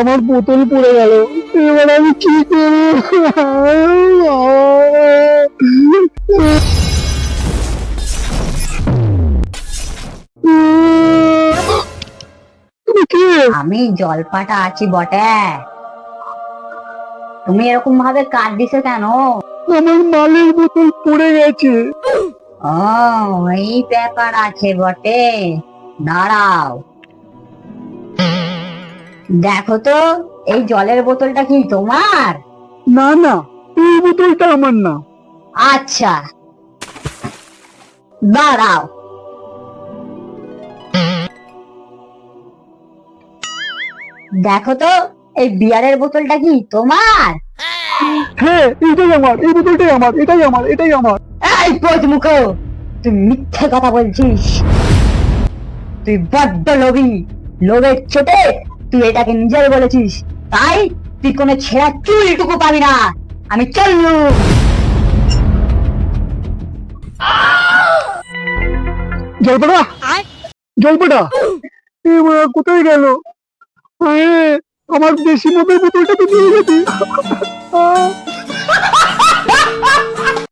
আমার বোতল পড়ে গেল, এবার আমি কি করবো? আমি জলপাটা আছি বটে, তুমি এরকম ভাবে কাঁদছো কেন? আমার মালের বোতল পড়ে গেছে। ও, এই ব্যাপার আছে বটে, দাঁড়াও দেখো তো, এই জলের বোতলটা কি তোমার? না না, এই বোতলটা আমার না। আচ্ছা দাঁড়াও, দেখো তো, এই বিয়ারের বোতলটা কি তোমার? হ্যাঁ, এটাই আমার, এই বোতলটাই আমার, এটাই আমার, এটাই আমার। এই পোচমুখো, তুই মিথ্যে কথা বলছিস, তুই বড্ড লোভী, লোভের চোটে তুই এটাকে নিজের বলেছিস, তাই তুই কোনো ছেঁড়া চুলটুকু পাবি না। আমি চললুম। জলপাটা, জলপাটা, এবার কোথায় গেল? আমার দেশি মদের বোতলটা তো নিয়ে গেছি।